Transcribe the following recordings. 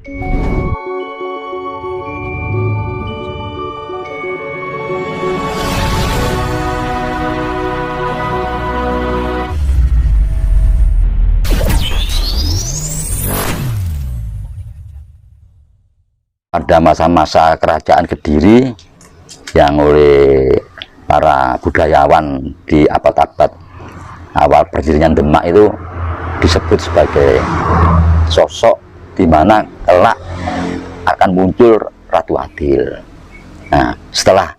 Pada masa-masa kerajaan Kediri yang oleh para budayawan di abad-abad awal berdirinya Demak itu disebut sebagai sosok di mana kelak akan muncul Ratu Adil. Nah, setelah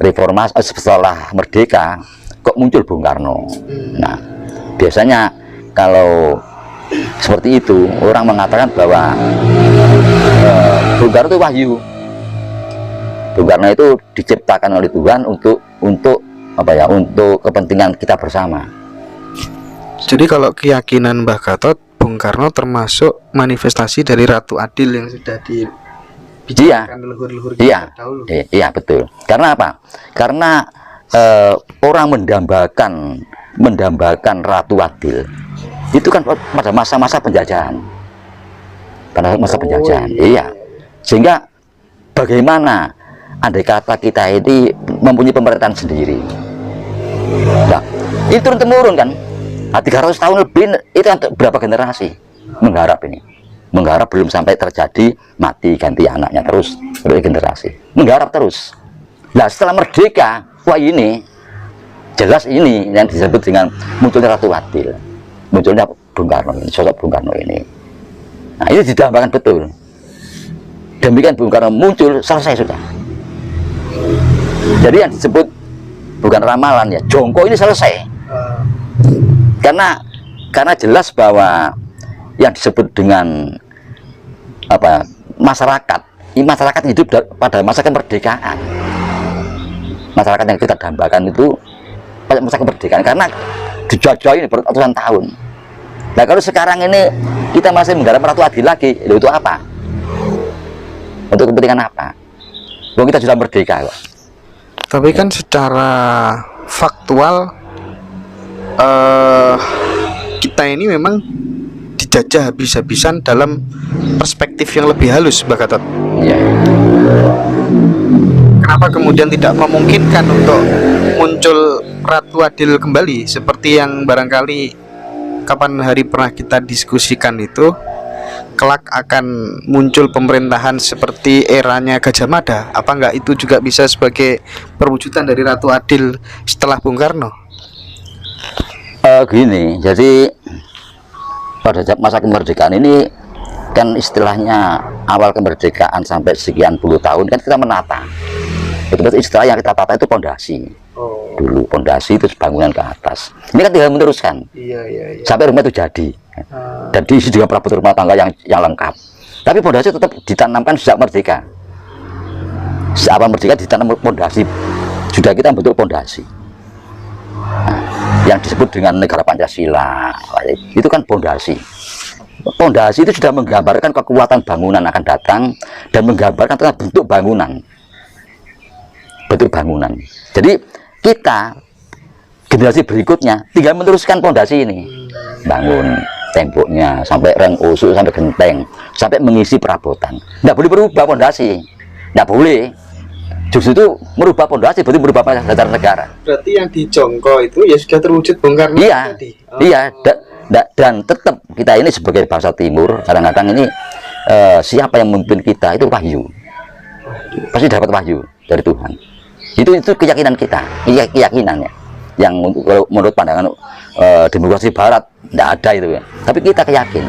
reformasi, setelah merdeka kok muncul Bung Karno. Nah, biasanya kalau seperti itu orang mengatakan bahwa Bung Karno itu wahyu. Bung Karno itu diciptakan oleh Tuhan untuk apa ya? Untuk kepentingan kita bersama. Jadi kalau keyakinan Mbah Gatot, Bung Karno termasuk manifestasi dari Ratu Adil yang sudah dibicarakan leluhur-leluhur kita dahulu. Iya betul. Karena apa? Karena orang mendambakan Ratu Adil itu kan pada masa-masa penjajahan. Pada masa penjajahan, iya. Sehingga bagaimana andai kata kita ini mempunyai pemerintahan sendiri. Nah, itu turun-temurun kan. 300 tahun lebih itu untuk berapa generasi menggarap ini. Menggarap belum sampai terjadi mati ganti anaknya terus generasi. Menggarap terus. Nah, setelah merdeka, wah ini jelas ini yang disebut dengan munculnya Ratu Adil. Munculnya Bung Karno ini, sosok Bung Karno ini. Nah, ini didambakan betul. Demikian Bung Karno muncul, selesai sudah. Jadi yang disebut bukan ramalan ya, jongko ini selesai. Karena jelas bahwa yang disebut dengan apa masyarakat, ini masyarakat hidup pada masa kemerdekaan. Masyarakat yang kita dambakan itu pada masa kemerdekaan karena dijajah ini beratusan tahun. Nah, kalau sekarang ini kita masih menggarap Ratu Adil lagi, itu apa? Untuk kepentingan apa? Bahwa kita sudah merdeka kok. Tapi kan secara faktual kita ini memang dijajah habis-habisan dalam perspektif yang lebih halus, Mbah Gatot. Iya. Kenapa kemudian tidak memungkinkan untuk muncul Ratu Adil kembali seperti yang barangkali kapan hari pernah kita diskusikan itu, kelak akan muncul pemerintahan seperti eranya Gajah Mada? Apa enggak itu juga bisa sebagai perwujudan dari Ratu Adil setelah Bung Karno? Gini, jadi pada masa kemerdekaan ini kan istilahnya awal kemerdekaan sampai sekian puluh tahun kan kita menata. Itu istilah yang kita tata itu pondasi. Dulu pondasi itu bangunan ke atas. Ini kan tinggal meneruskan. Iya. Sampai rumah itu jadi. Dan diisi dengan perabot rumah tangga yang lengkap. Tapi pondasi tetap ditanamkan sejak merdeka. Sejak awal merdeka ditanam pondasi. Sudah kita bentuk pondasi. Nah, yang disebut dengan negara Pancasila itu kan pondasi. Pondasi itu sudah menggambarkan kekuatan bangunan akan datang dan menggambarkan tentang bentuk bangunan. Bentuk bangunan. Jadi kita generasi berikutnya tinggal meneruskan pondasi ini, bangun temboknya sampai reng usuk sampai genteng sampai mengisi perabotan. Tidak boleh berubah pondasi, tidak boleh. Justru itu merubah pondasi berarti merubah dasar negara. Berarti yang dijongko itu ya sudah terwujud Bung Karno tadi. Iya. Dan tetap kita ini sebagai bangsa Timur kadang-kadang ini siapa yang memimpin kita itu wahyu. Pasti dapat wahyu dari Tuhan. Itu keyakinan kita, keyakinannya. Yang menurut pandangan demokrasi Barat tidak ada itu ya. Tapi kita yakin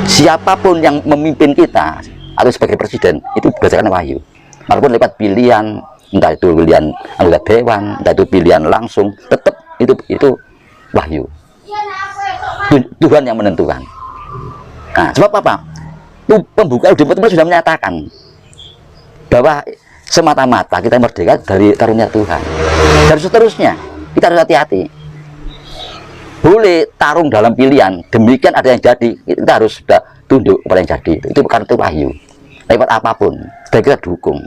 siapapun yang memimpin kita atau sebagai presiden itu berdasarkan wahyu. Walaupun lewat pilihan, entah itu pilihan anggota dewan, entah itu pilihan langsung, tetap itu wahyu. Tuhan yang menentukan. Nah, sebab apa? Pembuka Demokrasi sudah menyatakan bahwa semata-mata kita merdeka dari karunia Tuhan. Dan seterusnya kita harus hati-hati. Boleh tarung dalam pilihan, demikian ada yang jadi, kita harus sudah tunduk kepada yang jadi. Itu bukan itu wahyu. Lewat apapun, kita dukung.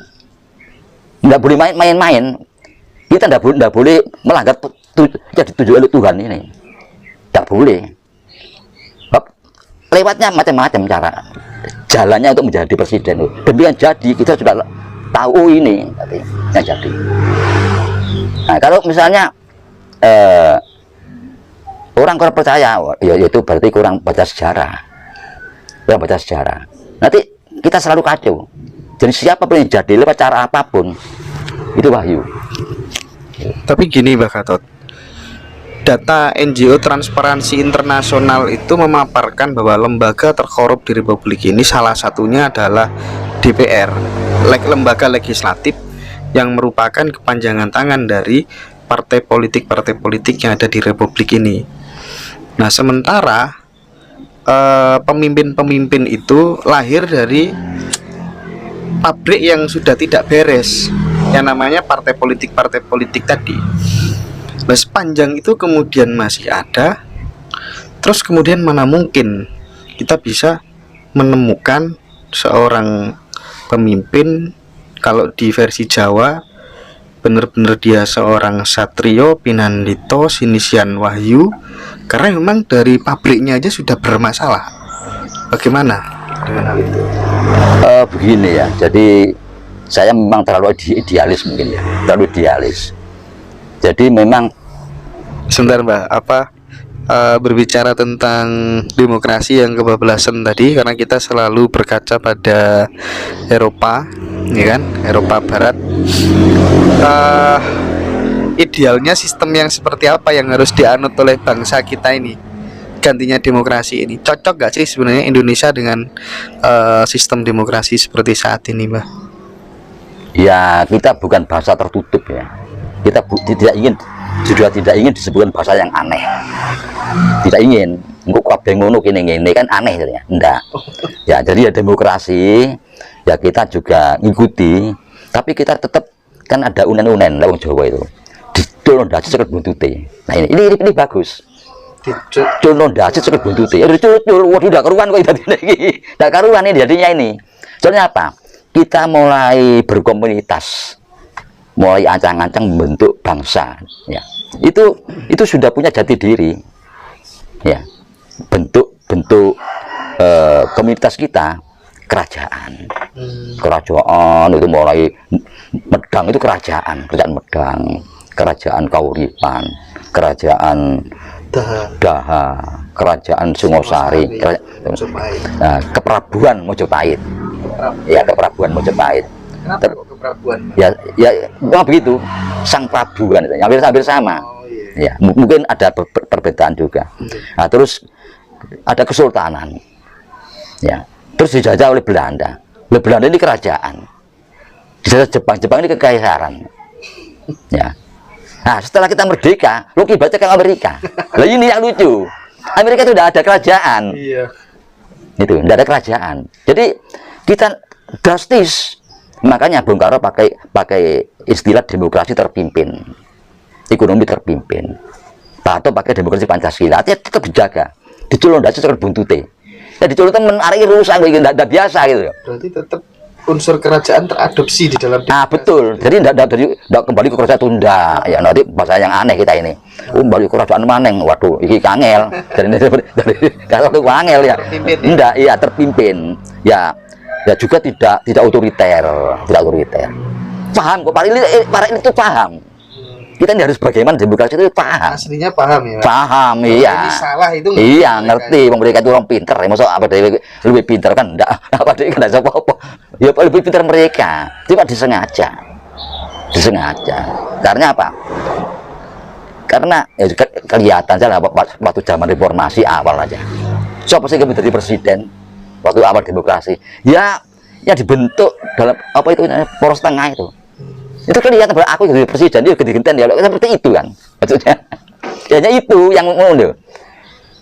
Tidak boleh main-main. Kita tidak boleh melanggar yang dituju oleh Tuhan ini. Tidak boleh. Lewatnya macam-macam cara. jalannya untuk menjadi presiden. Demikian jadi kita sudah tahu ini yang jadi. Nah, kalau misalnya orang kurang percaya, ya itu berarti kurang baca sejarah. Kurang baca sejarah. Nanti kita selalu kacau. Jadi siapapun yang jadi lewat cara apapun itu wahyu. Tapi gini Mbak Gatot, data NGO Transparansi Internasional itu memaparkan bahwa lembaga terkorup di Republik ini salah satunya adalah DPR, lembaga legislatif yang merupakan kepanjangan tangan dari partai politik yang ada di Republik ini. Nah, sementara pemimpin-pemimpin itu lahir dari pabrik yang sudah tidak beres, yang namanya partai politik tadi. Nah, sepanjang itu kemudian masih ada, terus kemudian mana mungkin kita bisa menemukan seorang pemimpin, kalau di versi Jawa benar-benar dia seorang Satrio Pinandito Sinisian Wahyu, karena memang dari pabriknya aja sudah bermasalah. Bagaimana dengan hal itu? Begini ya, jadi saya memang terlalu idealis mungkin ya, terlalu idealis. Jadi memang sebentar Mbak, berbicara tentang demokrasi yang kebablasan tadi, karena kita selalu berkaca pada Eropa, ya kan, Eropa Barat. Idealnya sistem yang seperti apa yang harus dianut oleh bangsa kita ini, gantinya demokrasi ini? Cocok gak sih sebenarnya Indonesia dengan sistem demokrasi seperti saat ini, Mbak? Ya, kita bukan bangsa tertutup ya. Kita tidak ingin disebutkan bahasa yang aneh. Tidak ingin. Engko kabeh ngono kene-ngene kan aneh ya. Enggak. Ya, jadi ya demokrasi ya kita juga ngikuti, tapi kita tetap kan ada unen-unen wong Jawa itu. Didol ndase seket buntute. Nah, ini bagus. Didol ndase seket buntute. Waduh ndak karuan kok dadi iki. Ndak karuan ini jadinya ini. Soalnya apa? Kita mulai berkomunitas, mulai ancang-ancang membentuk bangsa ya. Itu sudah punya jati diri ya. Bentuk komunitas kita kerajaan itu mulai Medang itu kerajaan Medang, kerajaan Kauripan, kerajaan Daha, kerajaan Singosari, keprabuan Mojopahit ya, keprabuan Mojopahit. Kenapa kok keprabuan? Ya memang begitu, sang prabu kan hampir sama. Ya, mungkin ada perbedaan juga. Nah, terus ada kesultanan. Ya, terus dijajah oleh Belanda. Belanda ini kerajaan. Dijajah Jepang ini kekaisaran. Ya. Nah, setelah kita merdeka, lo kibatnya ke Amerika. Lah ini yang lucu. Amerika itu tidak ada kerajaan. Iya. Itu, tidak ada kerajaan. Jadi kita drastis. Makanya Bung Karno pakai istilah demokrasi terpimpin, ekonomi terpimpin, atau pakai demokrasi Pancasila. Artinya tetap dijaga, diculon dasi sekedar buntute. Ya diculon temen hari rusak gitu, tidak biasa gitu. Berarti tetap unsur kerajaan teradopsi di dalam demokrasi. Betul. Jadi tidak kembali ke kerajaan Tunda. Ya nanti bahasa yang aneh kita ini. Kembali ke kerajaan Maneng. Waduh, iki kangel. Dari kalau itu kangel ya. Tidak, iya terpimpin. Ya juga tidak otoriter, paham kok para itu paham. Kita ini harus bagaimana demokrasi itu paham. Aslinya paham ya. Paham, iya. Ini salah itu. Iya, ngerti. Mereka itu orang pinter. Ya, maksud apa dia lebih pinter kan? Enggak, apa dia kan apa apa. Ya lebih pinter mereka. Cuma disengaja. Karena apa? Karena ya, kelihatan saja waktu zaman reformasi awal aja. Siapa sih yang menjadi presiden? Waktu awal demokrasi ya dibentuk dalam apa itu poros tengah itu kelihatan bahwa aku jadi presiden dia gede-geden ya seperti itu kan maksudnya. Hanya itu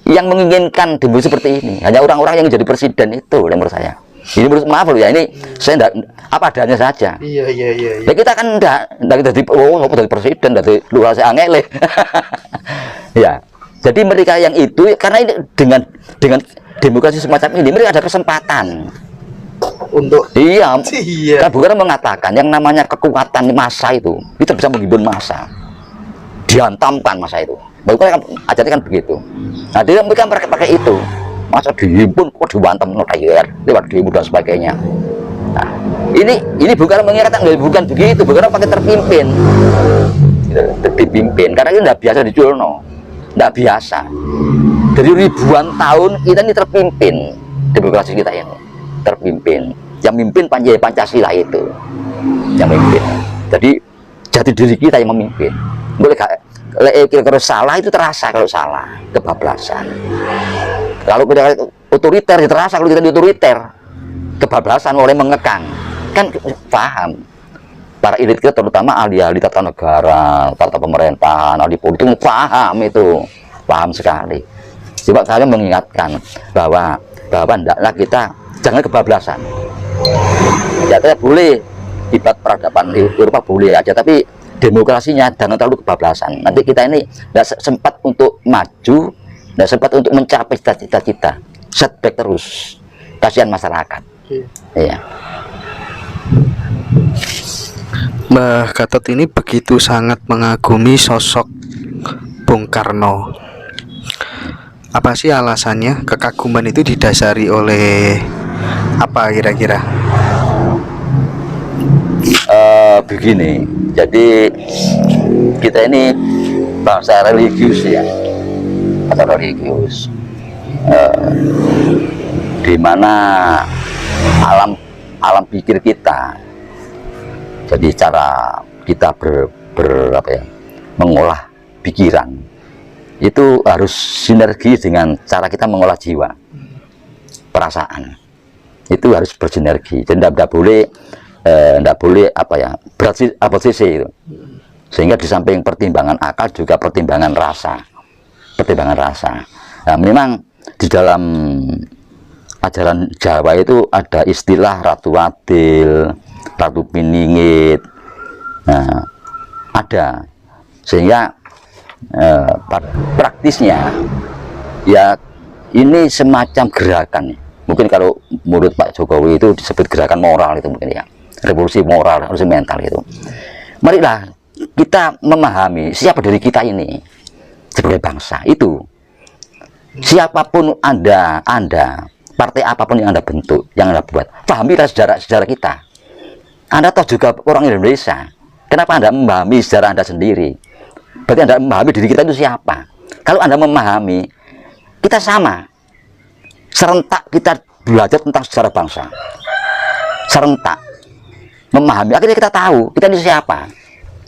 yang menginginkan demokrasi seperti ini, hanya orang-orang yang jadi presiden itu menurut saya. Ini maaf loh ya, ini saya enggak apa adanya saja. Iya. Ya kita kan enggak jadi dari presiden dari luar saya angel. Ya. Jadi mereka yang itu karena ini dengan demokrasi semacam ini mereka ada kesempatan untuk kan bukan mengatakan yang namanya kekuatan massa itu kita bisa menghimpun massa, dihantamkan massa itu. Baru kan ajarnya kan begitu. Nah, mereka pakai itu. masa dihimpun kok dibantem notayer lewat demo dan sebagainya. Nah, ini bukan mengingatkan, bukan begitu, bukan pakai terpimpin, dipimpin, karena ini tidak biasa diculno, tidak biasa. Dari ribuan tahun kita ini terpimpin, demokrasi kita ini terpimpin, yang mimpin Pancasila itu, yang mimpin. Jadi jati diri kita yang memimpin. Boleh kalau salah itu terasa, kalau salah kebablasan. Kalau kita otoriter terasa, kalau kita otoriter kebablasan, oleh mengekang, kan paham para elit kita, terutama ahli-ahli tata negara, tata pemerintahan, ahli politik, paham itu, paham sekali. Coba kalian mengingatkan bahwa hendaklah kita jangan kebablasan. Ya, boleh debat peradaban Eropa boleh aja, tapi demokrasinya jangan terlalu kebablasan. Nanti kita ini tidak sempat untuk maju, tidak sempat untuk mencapai cita-cita kita, setback terus, kasihan masyarakat. Iya. Mbah Gatot ini begitu sangat mengagumi sosok Bung Karno. Apa sih alasannya? Kekaguman itu didasari oleh apa kira-kira? Begini, jadi kita ini bangsa religius ya, bangsa religius, di mana alam pikir kita, jadi cara kita mengolah pikiran itu harus sinergi dengan cara kita mengolah jiwa, perasaan itu harus bersinergi, dan tidak boleh berat sisi itu. Sehingga di samping pertimbangan akal juga pertimbangan rasa. Nah, memang di dalam ajaran Jawa itu ada istilah Ratu Adil, Ratu Piningit. Nah, ada, sehingga praktisnya ya ini semacam gerakan. Mungkin kalau menurut Pak Jokowi itu disebut gerakan moral, itu mungkin ya, revolusi moral, revolusi mental itu. Marilah kita memahami siapa diri kita ini sebagai bangsa itu. Siapapun anda, partai apapun yang Anda bentuk, yang Anda buat, pahamilah sejarah kita. Anda tahu juga orang Indonesia. Kenapa Anda memahami sejarah Anda sendiri? Berarti Anda memahami diri kita itu siapa. Kalau Anda memahami, kita sama. Serentak kita belajar tentang sejarah bangsa. Serentak memahami, akhirnya kita tahu kita ini siapa.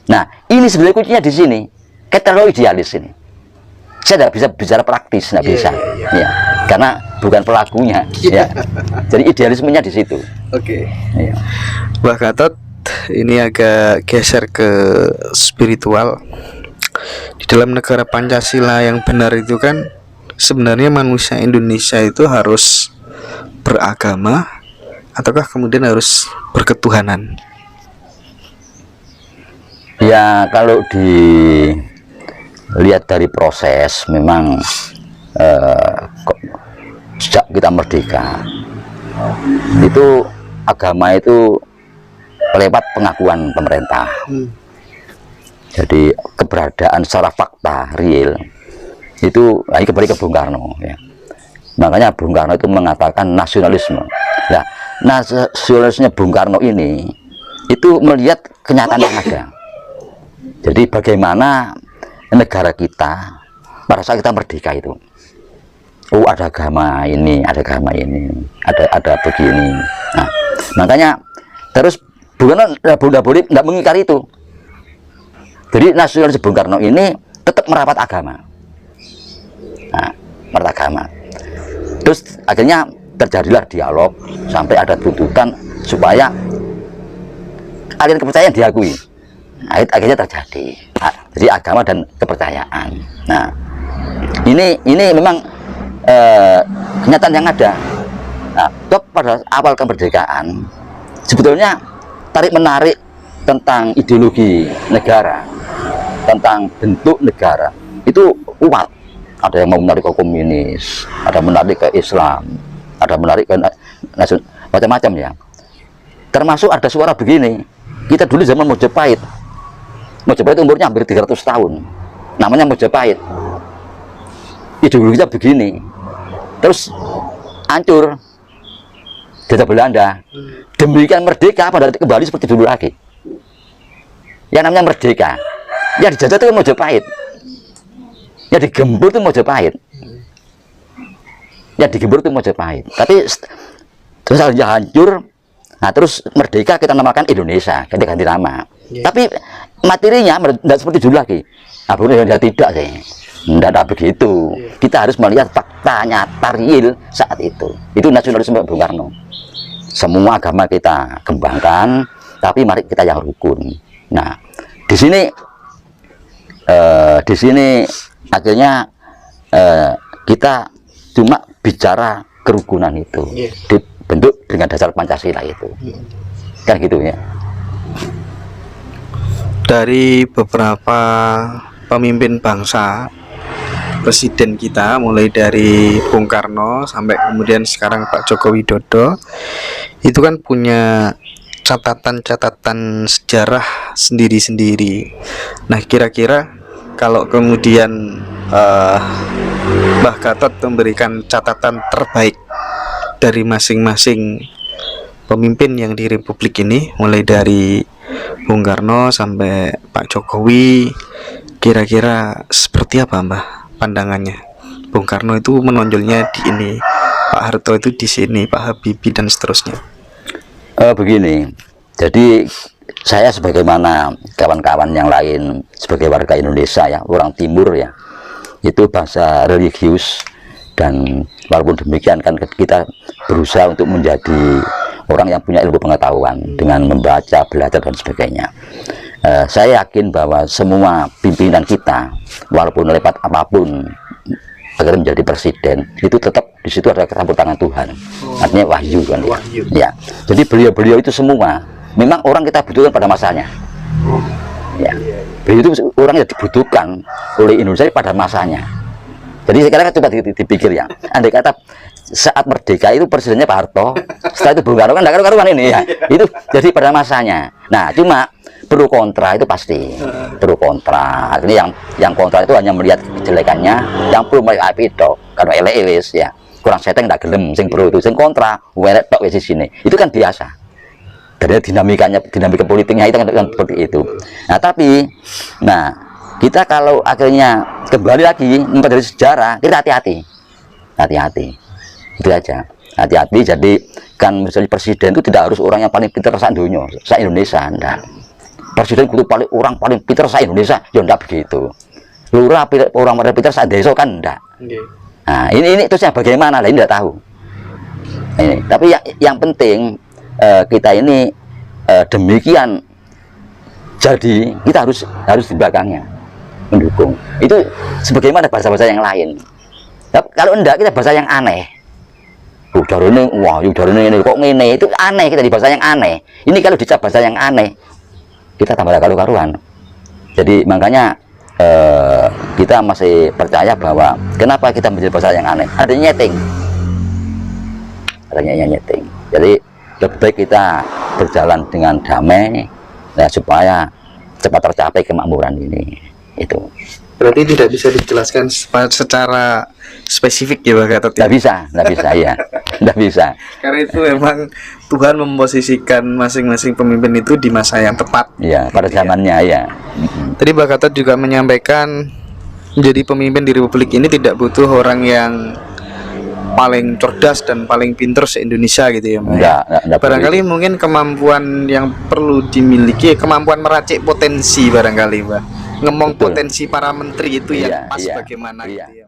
Nah, ini sebenarnya kuncinya di sini. Kita terlalu idealis ini. Saya tidak bisa bicara praktis, tidak bisa. Ya, karena bukan pelakunya. Ya. Jadi idealismenya di situ. Oke. Ya. Mbah Gatot ini agak geser ke spiritual. Di dalam negara Pancasila yang benar itu kan sebenarnya manusia Indonesia itu harus beragama ataukah kemudian harus berketuhanan? Ya, kalau dilihat dari proses, memang sejak kita merdeka itu agama itu lewat pengakuan pemerintah. Jadi keberadaan secara fakta real itu lagi kembali ke Bung Karno ya. Makanya Bung Karno itu mengatakan nasionalisme. Nah, nasionalisme Bung Karno ini itu melihat kenyataan yang ada. Jadi bagaimana negara kita pada saat kita merdeka itu, ada agama ini, ada begini. Nah, makanya terus bukan boleh tidak mengingkari itu. Jadi nasionalis Bung Karno ini tetap merapat agama. Nah, merapat agama. Terus akhirnya terjadilah dialog sampai ada tuntutan supaya aliran kepercayaan diakui. Nah, akhirnya terjadi. Nah, jadi agama dan kepercayaan. Nah, ini memang kenyataan yang ada. Nah, pada awal kemerdekaan sebetulnya tarik menarik tentang ideologi negara, tentang bentuk negara itu kuat. Ada yang mau menarik ke komunis, ada menarik ke Islam, ada menarik ke macam-macam ya. Termasuk ada suara begini, kita dulu zaman Mojopahit umurnya hampir 300 tahun, namanya Mojopahit, ideologinya begini. Terus hancur jajah Belanda. Demikian merdeka pada detik kembali seperti dulu lagi. Yang namanya merdeka, yang dijajah itu Mojopahit, yang digembur itu Mojopahit, yang digembur itu Mojopahit. Tapi terus aja hancur. Nah terus merdeka kita namakan Indonesia, kita ganti nama. Tapi materinya tidak seperti dulu lagi. Nah, Indonesia tidak sih, tidak begitu. Kita harus melihat fakta nyata real saat itu. Itu nasionalisme Bung Karno. Semua agama kita kembangkan, tapi mari kita yang rukun. Nah, di sini akhirnya kita cuma bicara kerukunan itu dibentuk dengan dasar Pancasila itu, kan gitu ya. Dari beberapa pemimpin bangsa, presiden kita mulai dari Bung Karno sampai kemudian sekarang Pak Joko Widodo, itu kan punya catatan-catatan sejarah sendiri-sendiri. Nah, kira-kira kalau kemudian Mbah Gatot memberikan catatan terbaik dari masing-masing pemimpin yang di Republik ini, mulai dari Bung Karno sampai Pak Jokowi, kira-kira seperti apa Mbah pandangannya? Bung Karno itu menonjolnya di ini, Pak Harto itu di sini, Pak Habibie dan seterusnya. Begini, jadi saya sebagaimana kawan-kawan yang lain sebagai warga Indonesia ya, orang Timur ya, itu bahasa religius, dan walaupun demikian kan kita berusaha untuk menjadi orang yang punya ilmu pengetahuan dengan membaca, belajar dan sebagainya. Saya yakin bahwa semua pimpinan kita, walaupun lewat apapun agar menjadi presiden, itu tetap di situ ada campur tangan Tuhan. Artinya wahyu kan ya. Jadi beliau-beliau itu semua memang orang kita butuhkan pada masanya. Ya. Beliau itu orang yang dibutuhkan oleh Indonesia pada masanya. Jadi sekarang coba dipikir ya, andai kata saat merdeka itu presidennya Pak Harto, setelah itu Bung Karno kan tidak karuan ini ya. Itu jadi pada masanya. Nah, cuma pro kontra itu pasti pro kontra. Artinya yang kontra itu hanya melihat kejelekannya, yang pro melihat api itu karena elewes ya, kurang seteng tidak gelem, sing pro itu, sing kontra welek tok wis sini. Itu kan biasa. Dari dinamika politiknya itu kan seperti itu. Nah, tapi kita kalau akhirnya kembali lagi mempelajari sejarah, kita hati-hati itu aja, hati-hati. Jadi kan misalnya presiden itu tidak harus orang yang paling pintar sa dunia, sa Indonesia, enggak. Presiden itu orang paling pintar sa Indonesia, ya enggak begitu. Lurah orang paling pintar sa desa kan enggak. Nah ini terusnya bagaimana lah, ini enggak tahu. Ini tapi yang penting kita ini demikian, jadi kita harus di belakangnya mendukung. Itu sebagaimana bahasa-bahasa yang lain. Kalau enggak, kita bahasa yang aneh. Udah ini kok ngene, itu aneh, kita di bahasa yang aneh. Ini kalau dicap bahasa yang aneh, kita tambah karu-karuan. Jadi makanya kita masih percaya bahwa kenapa kita menjadi bahasa yang aneh? Adanya nyeting. Jadi lebih baik kita berjalan dengan damai, ya, supaya cepat tercapai kemakmuran ini. Itu berarti tidak bisa dijelaskan secara spesifik ya Pak Gatot? Tidak bisa ya, tidak bisa. Karena itu memang Tuhan memposisikan masing-masing pemimpin itu di masa yang tepat. Ya, pada zamannya ya. Tadi Pak Gatot juga menyampaikan menjadi pemimpin di Republik ini tidak butuh orang yang paling cerdas dan paling pintar se-Indonesia gitu ya Mbak. Enggak barangkali mungkin kemampuan yang perlu dimiliki, kemampuan meracik potensi barangkali Mbak. Ngemong potensi para menteri itu yang pas bagaimana gitu ya.